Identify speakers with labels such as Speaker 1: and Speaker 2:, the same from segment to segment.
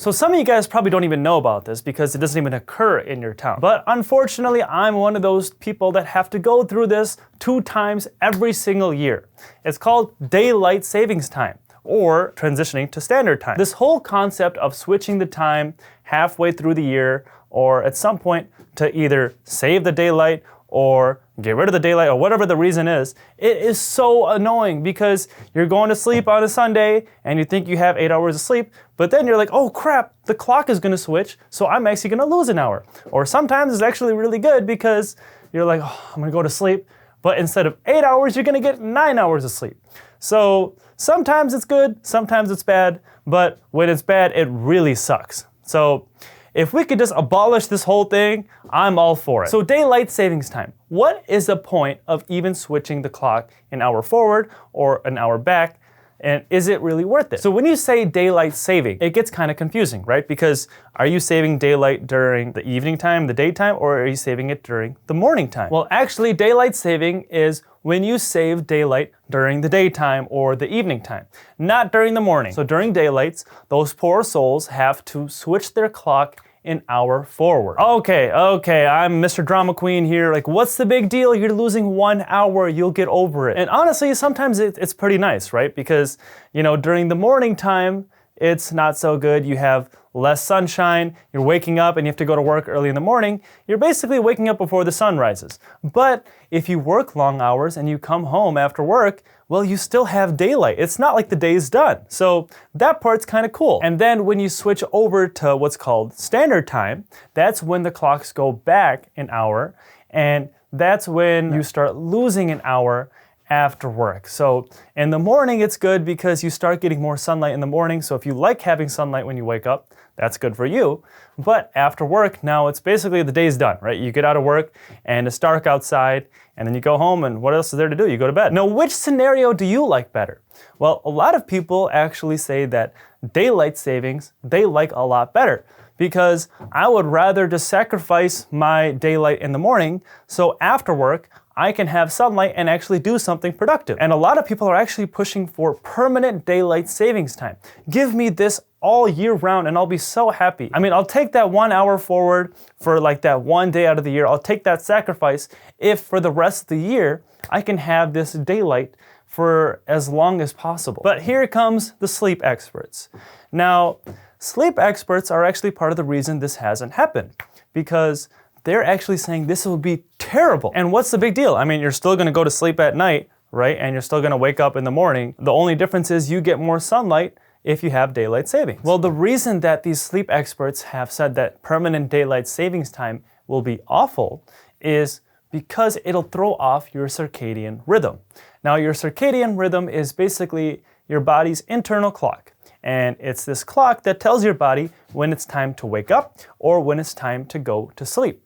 Speaker 1: So some of you guys probably don't even know about this because it doesn't even occur in your town. But unfortunately, I'm one of those people that have to go through this 2 times every single year. It's called daylight savings time, or transitioning to standard time. This whole concept of switching the time halfway through the year or at some point to either save the daylight or get rid of the daylight or whatever the reason is, it is so annoying because you're going to sleep on a Sunday and you think you have 8 hours of sleep, but then you're like, oh crap, the clock is gonna switch, so I'm actually gonna lose an hour. Or sometimes it's actually really good because you're like, oh, I'm gonna go to sleep, but instead of 8 hours, you're gonna get 9 hours of sleep. So sometimes it's good, sometimes it's bad, but when it's bad, it really sucks. So if we could just abolish this whole thing, I'm all for it. So daylight savings time. What is the point of even switching the clock an hour forward or an hour back? And is it really worth it? So when you say daylight saving, it gets kind of confusing, right? Because are you saving daylight during the evening time, the daytime, or are you saving it during the morning time? Well, actually, daylight saving is when you save daylight during the daytime or the evening time, not during the morning. So during daylights, those poor souls have to switch their clock an hour forward. Okay, I'm Mr. Drama Queen here. Like, what's the big deal? You're losing 1 hour, you'll get over it. And honestly, sometimes it's pretty nice, right? Because, you know, during the morning time, it's not so good. You have less sunshine, you're waking up and you have to go to work early in the morning. You're basically waking up before the sun rises. But if you work long hours and you come home after work, well, you still have daylight. It's not like the day's done. So that part's kind of cool. And then when you switch over to what's called standard time, that's when the clocks go back an hour, and that's when you start losing an hour after work. So in the morning, it's good because you start getting more sunlight in the morning. So if you like having sunlight when you wake up, that's good for you. But after work, now it's basically the day's done, right? You get out of work and it's dark outside, and then you go home, and what else is there to do? You go to bed. Now, which scenario do you like better? Well, a lot of people actually say that daylight savings, they like a lot better, because I would rather just sacrifice my daylight in the morning, so after work, I can have sunlight and actually do something productive. And a lot of people are actually pushing for permanent daylight savings time. Give me this all year round and I'll be so happy. I mean, I'll take that 1 hour forward for like that 1 day out of the year. I'll take that sacrifice if for the rest of the year, I can have this daylight for as long as possible. But here comes the sleep experts. Now, sleep experts are actually part of the reason this hasn't happened, because they're actually saying this will be terrible. And what's the big deal? I mean, you're still gonna go to sleep at night, right? And you're still gonna wake up in the morning. The only difference is you get more sunlight if you have daylight savings. Well, the reason that these sleep experts have said that permanent daylight savings time will be awful is because it'll throw off your circadian rhythm. Now, your circadian rhythm is basically your body's internal clock. And it's this clock that tells your body when it's time to wake up or when it's time to go to sleep.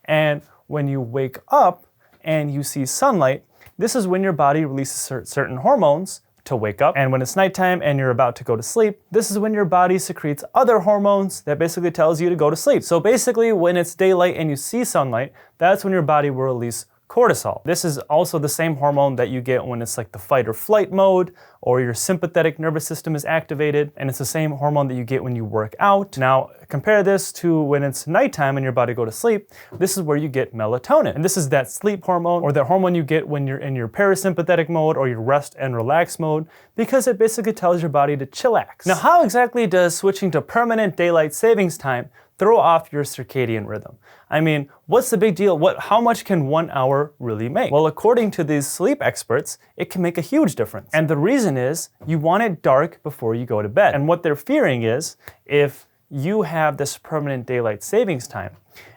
Speaker 1: And when you wake up and you see sunlight, this is when your body releases certain hormones to wake up. And when it's nighttime and you're about to go to sleep, this is when your body secretes other hormones that basically tells you to go to sleep. So basically, when it's daylight and you see sunlight, that's when your body will release cortisol. This is also the same hormone that you get when it's like the fight or flight mode, or your sympathetic nervous system is activated, and it's the same hormone that you get when you work out. Now, compare this to when it's nighttime and your body go to sleep. This is where you get melatonin. And this is that sleep hormone, or that hormone you get when you're in your parasympathetic mode or your rest and relax mode, because it basically tells your body to chillax. Now, how exactly does switching to permanent daylight savings time throw off your circadian rhythm? I mean, what's the big deal? How much can 1 hour really make? Well, according to these sleep experts, it can make a huge difference. And the reason is you want it dark before you go to bed. And what they're fearing is if you have this permanent daylight savings time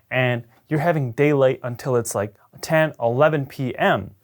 Speaker 1: and you're having daylight until it's like 10, 11 p.m.,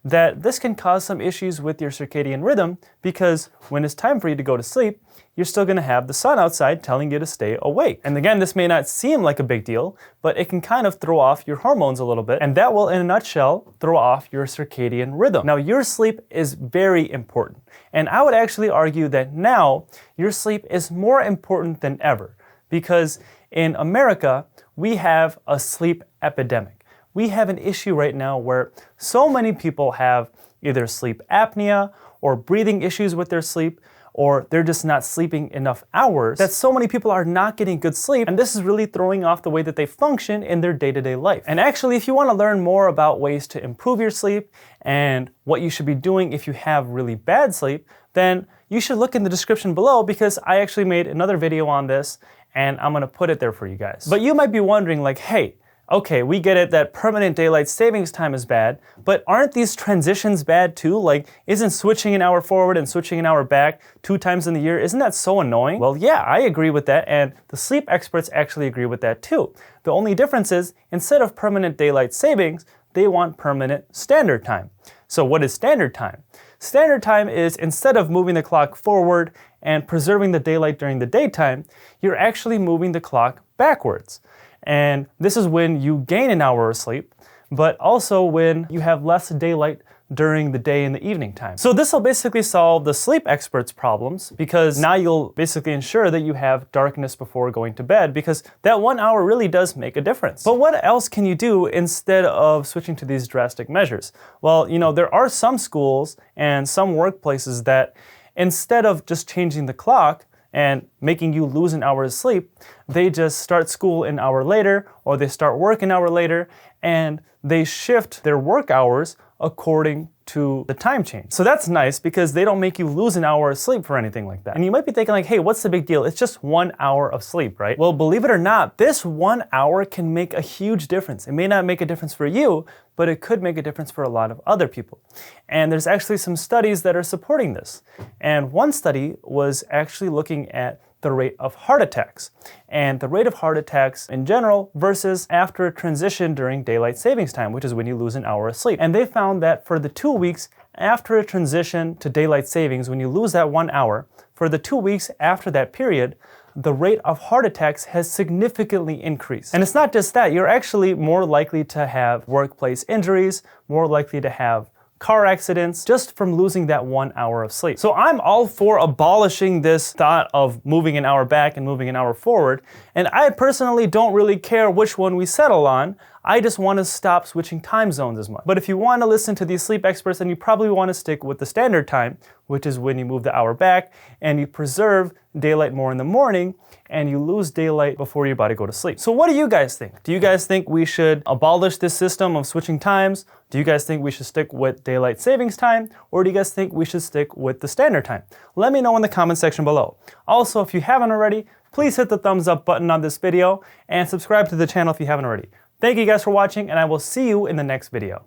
Speaker 1: that this can cause some issues with your circadian rhythm, because when it's time for you to go to sleep, you're still gonna have the sun outside telling you to stay awake. And again, this may not seem like a big deal, but it can kind of throw off your hormones a little bit, and that will, in a nutshell, throw off your circadian rhythm. Now, your sleep is very important, and I would actually argue that now your sleep is more important than ever, because in America, we have a sleep epidemic. We have an issue right now where so many people have either sleep apnea or breathing issues with their sleep, or they're just not sleeping enough hours, that so many people are not getting good sleep, and this is really throwing off the way that they function in their day-to-day life. And actually, if you want to learn more about ways to improve your sleep and what you should be doing if you have really bad sleep, then you should look in the description below, because I actually made another video on this and I'm gonna put it there for you guys. But you might be wondering, like, hey, okay, we get it that permanent daylight savings time is bad, but aren't these transitions bad too? Like, isn't switching an hour forward and switching an hour back 2 times in the year, isn't that so annoying? Well, yeah, I agree with that, and the sleep experts actually agree with that too. The only difference is, instead of permanent daylight savings, they want permanent standard time. So what is standard time? Standard time is, instead of moving the clock forward and preserving the daylight during the daytime, you're actually moving the clock backwards. And this is when you gain an hour of sleep, but also when you have less daylight during the day and the evening time. So this will basically solve the sleep experts' problems, because now you'll basically ensure that you have darkness before going to bed, because that 1 hour really does make a difference. But what else can you do instead of switching to these drastic measures? Well, you know, there are some schools and some workplaces that, instead of just changing the clock and making you lose an hour of sleep, they just start school an hour later, or they start work an hour later, and they shift their work hours according to the time change. So that's nice, because they don't make you lose an hour of sleep for anything like that. And you might be thinking, like, hey, what's the big deal? It's just 1 hour of sleep, right? Well, believe it or not, this 1 hour can make a huge difference. It may not make a difference for you, but it could make a difference for a lot of other people. And there's actually some studies that are supporting this. And one study was actually looking at the rate of heart attacks, and the rate of heart attacks in general versus after a transition during daylight savings time, which is when you lose an hour of sleep. And they found that for the 2 weeks after a transition to daylight savings, when you lose that 1 hour, for the 2 weeks after that period, the rate of heart attacks has significantly increased. And it's not just that, you're actually more likely to have workplace injuries, more likely to have car accidents, just from losing that 1 hour of sleep. So I'm all for abolishing this thought of moving an hour back and moving an hour forward, and I personally don't really care which one we settle on. I just want to stop switching time zones as much. But if you want to listen to these sleep experts, then you probably want to stick with the standard time, which is when you move the hour back and you preserve daylight more in the morning and you lose daylight before you're about to go to sleep. So what do you guys think? Do you guys think we should abolish this system of switching times? Do you guys think we should stick with daylight savings time? Or do you guys think we should stick with the standard time? Let me know in the comment section below. Also, if you haven't already, please hit the thumbs up button on this video and subscribe to the channel if you haven't already. Thank you guys for watching, and I will see you in the next video.